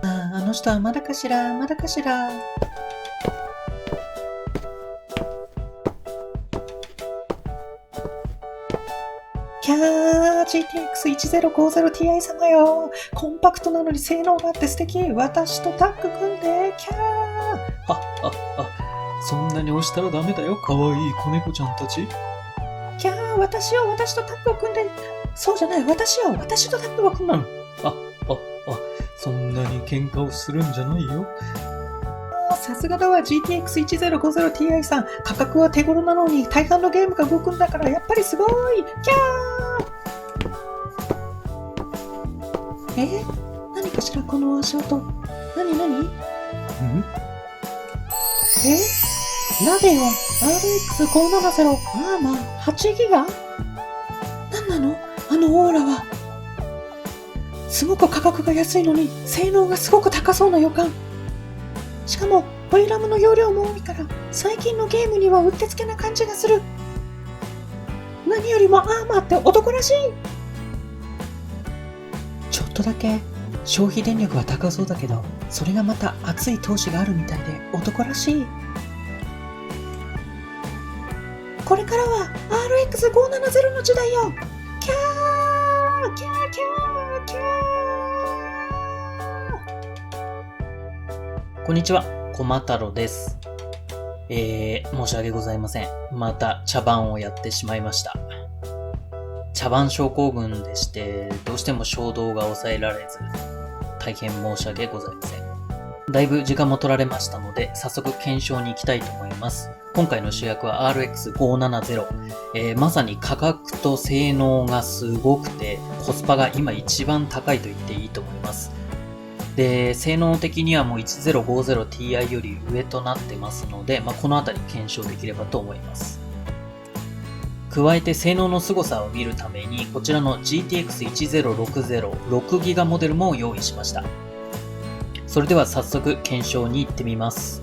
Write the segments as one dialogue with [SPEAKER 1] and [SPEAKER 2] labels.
[SPEAKER 1] あの人はまだかしら、まだかしら。キャー GTX1050Ti 様よ。コンパクトなのに性能があって素敵。私とタッグ組んで、キャー。
[SPEAKER 2] そんなに押したらダメだよ、かわいい子猫ちゃんたち。
[SPEAKER 1] キャー、私とタッグを組んで。そうじゃない、私とタッグを組むの。
[SPEAKER 2] そんなに喧嘩をするんじゃないよ。
[SPEAKER 1] さすがだわ GTX1050Ti さん。価格は手頃なのに大半のゲームが動くんだからやっぱりすごい。キャー。何かしらこの足音。何
[SPEAKER 2] ん
[SPEAKER 1] ラデオン RX570 アーマー8ギガ。何なのあのオーラは。すごく価格が安いのに性能がすごく高そうな予感。しかも VRAM の容量も多いから最近のゲームにはうってつけな感じがする。何よりもアーマーって男らしい。ちょっとだけ消費電力は高そうだけど、それがまた熱い闘志があるみたいで男らしい。これからは RX570 の時代よ。キャーキャーキャーキャー。
[SPEAKER 2] こんにちは、こま太郎です。申し訳ございません。また茶番をやってしまいました。茶番症候群でして、どうしても衝動が抑えられず、大変申し訳ございません。だいぶ時間も取られましたので、早速検証に行きたいと思います。今回の主役は RX570、まさに価格と性能がすごくて、コスパが今一番高いと言っていいと思います。で、性能的にはもう 1050Ti より上となってますので、このあたり検証できればと思います。加えて性能の凄さを見るために、こちらの GTX1060 6GB モデルも用意しました。それでは早速検証に行ってみます。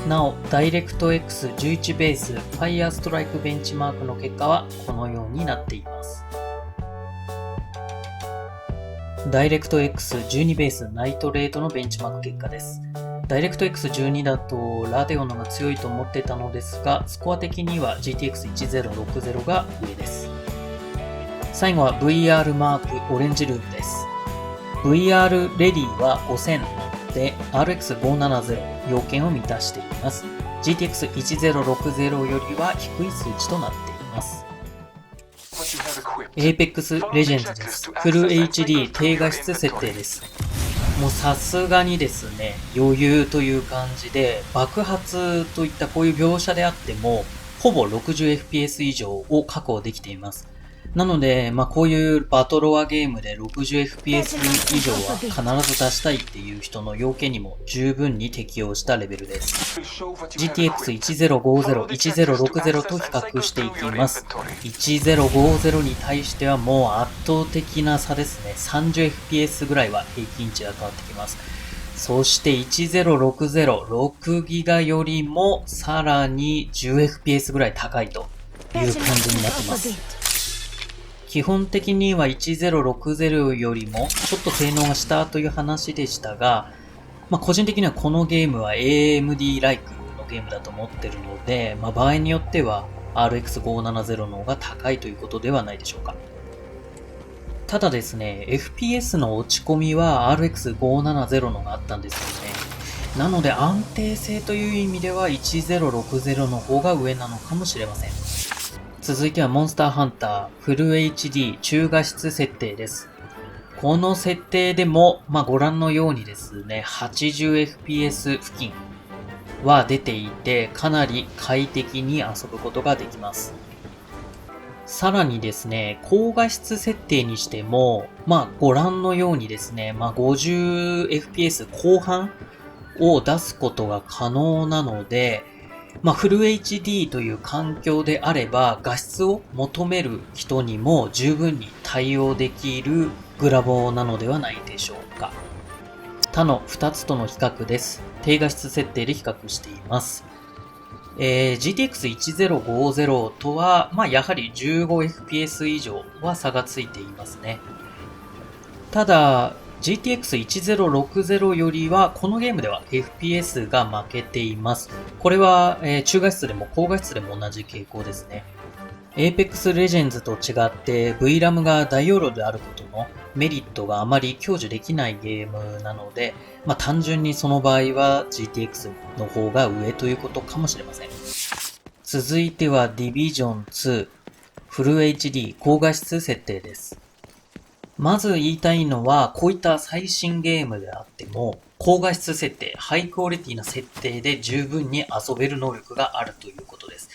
[SPEAKER 2] なお、DirectX 11ベース Firestrike ベンチマークの結果はこのようになっています。DirectX 12ベースナイトレートのベンチマーク結果です。DirectX 12だとラデオのが強いと思ってたのですが、スコア的には GTX1060 が上です。最後は VR マークオレンジルームです。VR レディは5000で RX570 要件を満たしています。GTX1060 よりは低い数値となっています。Apex Legends です。フル HD 低画質設定です。もうさすがにですね、余裕という感じで、爆発といったこういう描写であっても、ほぼ 60fps 以上を確保できています。なので、こういうバトロワゲームで 60fps 以上は必ず出したいっていう人の要件にも十分に適用したレベルです。GTX1050、1060と比較していきます。1050に対してはもう圧倒的な差ですね。30fps ぐらいは平均値が変わってきます。そして1060、6GB よりもさらに 10fps ぐらい高いという感じになっています。基本的には1060よりもちょっと性能が下という話でしたが、個人的にはこのゲームは AMD ライクのゲームだと思ってるので、場合によっては RX570 の方が高いということではないでしょうか。ただですね、FPS の落ち込みは RX570 のがあったんですよね。なので安定性という意味では1060の方が上なのかもしれません。続いてはモンスターハンターフル HD 中画質設定です。この設定でも、ご覧のようにですね、80fps 付近は出ていて、かなり快適に遊ぶことができます。さらにですね、高画質設定にしても、ご覧のようにですね、50fps 後半を出すことが可能なので、フル HD という環境であれば画質を求める人にも十分に対応できるグラボなのではないでしょうか。他の2つとの比較です。低画質設定で比較しています。GTX1050 とは、やはり 15fps 以上は差がついていますね。ただ、GTX1060 よりはこのゲームでは FPS が負けています。これは、中画質でも高画質でも同じ傾向ですね。Apex Legends と違って VRAM が大容量であることのメリットがあまり享受できないゲームなので、単純にその場合は GTX の方が上ということかもしれません。続いては Division 2フル HD 高画質設定です。まず言いたいのは、こういった最新ゲームであっても、高画質設定、ハイクオリティな設定で十分に遊べる能力があるということです。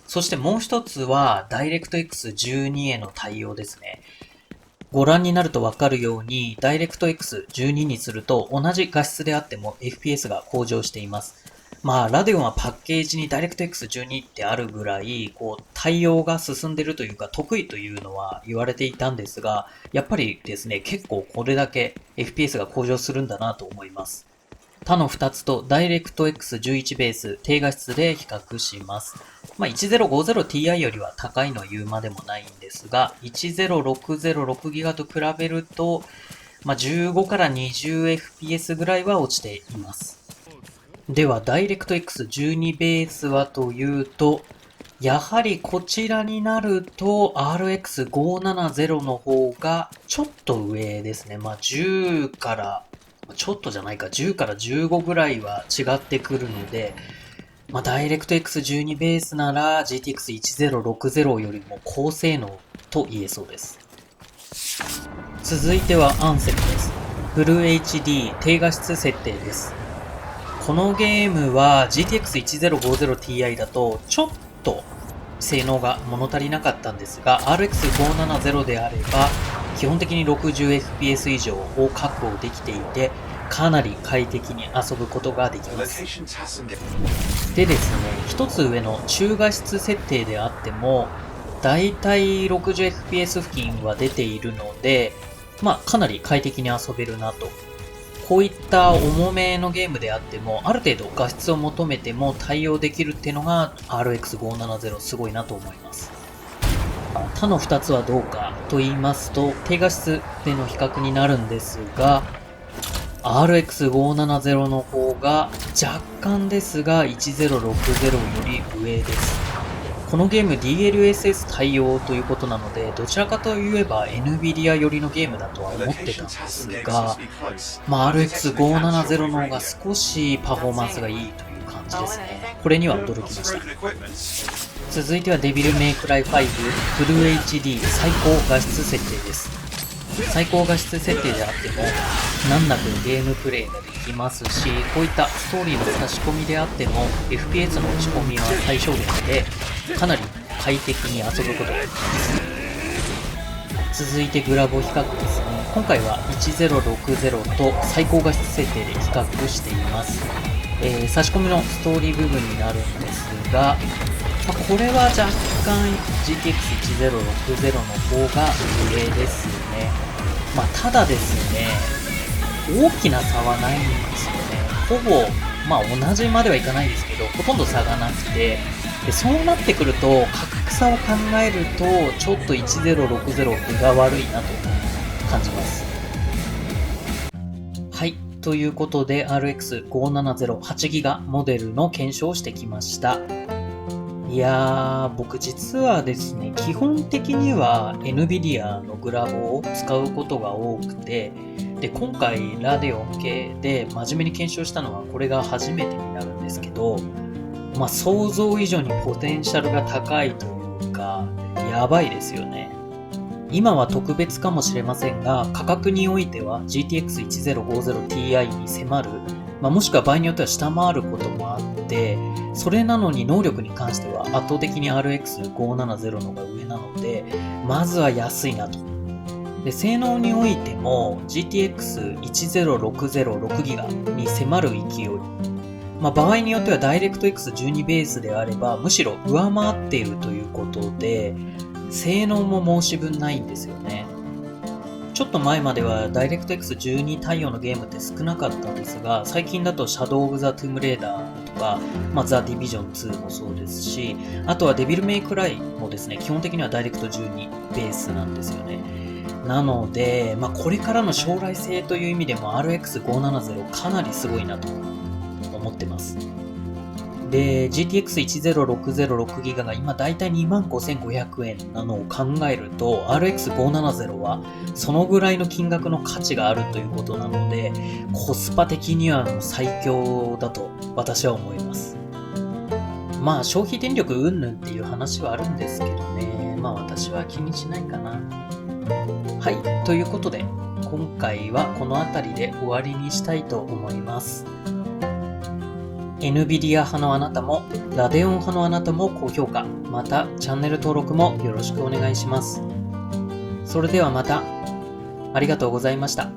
[SPEAKER 2] そしてもう一つは、DirectX 12への対応ですね。ご覧になるとわかるように、DirectX 12にすると同じ画質であっても FPS が向上しています。ラデオンはパッケージに DirectX 12ってあるぐらい、対応が進んでるというか得意というのは言われていたんですが、やっぱりですね、結構これだけ FPS が向上するんだなと思います。他の2つと DirectX 11ベース低画質で比較します。1050Ti よりは高いの言うまでもないんですが、10606GB と比べると、15から 20fps ぐらいは落ちています。では、DirectX 12ベースはというと、やはりこちらになると RX570 の方がちょっと上ですね。10から、ちょっとじゃないか、10から15ぐらいは違ってくるので、DirectX 12ベースなら GTX 1060 よりも高性能と言えそうです。続いては Anthem です。フル HD 低画質設定です。このゲームは GTX 1050Ti だとちょっと性能が物足りなかったんですが RX570 であれば基本的に 60fps 以上を確保できていてかなり快適に遊ぶことができます。でですね、一つ上の中画質設定であってもだいたい 60fps 付近は出ているのでかなり快適に遊べるなと。こういった重めのゲームであっても、ある程度画質を求めても対応できるっていうのが RX570 すごいなと思います。他の2つはどうかと言いますと、低画質での比較になるんですが、RX570 の方が若干ですが1060より上です。このゲーム DLSS 対応ということなので、どちらかといえば NVIDIA 寄りのゲームだとは思ってたんですが、RX570 の方が少しパフォーマンスがいいという感じですね。これには驚きました。続いてはデビルメイクライ5フル HD 最高画質設定です。最高画質設定であっても難なくゲームプレイができますし、こういったストーリーの差し込みであっても FPS の打ち込みは最小限でかなり快適に遊ぶことができます。続いてグラボ比較ですね。今回は1060と最高画質設定で比較しています。差し込みのストーリー部分になるんですが、これは若干 GTX1060 の方が上ですね。ただですね、大きな差はないんですよね。ほぼ、同じまではいかないですけど、ほとんど差がなくて、でそうなってくると、価格差を考えると、ちょっと1060分が悪いなと感じます。はい。ということで、RX570 8GB モデルの検証をしてきました。いやー、僕実はですね、基本的には NVIDIA のグラボを使うことが多くて、で、今回ラデオン系で真面目に検証したのはこれが初めてになるんですけど、想像以上にポテンシャルが高いというか、やばいですよね。今は特別かもしれませんが、価格においては GTX1050Ti に迫る、もしくは場合によっては下回ることもあって、それなのに能力に関しては圧倒的に RX570 の方が上なので、まずは安いなと。で、性能においても GTX1060 に迫る勢い。場合によっては DirectX 12ベースであれば、むしろ上回っているということで、性能も申し分ないんですよね。ちょっと前までは DirectX 12対応のゲームって少なかったんですが、最近だと Shadow of the Tomb Raider とか、The Division 2もそうですし、あとは Devil May Cry もですね、基本的には Direct 12ベースなんですよね。なので、これからの将来性という意味でも RX570 かなりすごいなと思ってます。で、GTX1060 が今だいたい 25,500 円なのを考えると RX570 はそのぐらいの金額の価値があるということなので、コスパ的にはもう最強だと私は思います。消費電力云々っていう話はあるんですけどね、私は気にしないかな。はい、ということで今回はこの辺りで終わりにしたいと思います。NVIDIA 派のあなたも、ラデオン派のあなたも高評価、またチャンネル登録もよろしくお願いします。それではまた、ありがとうございました。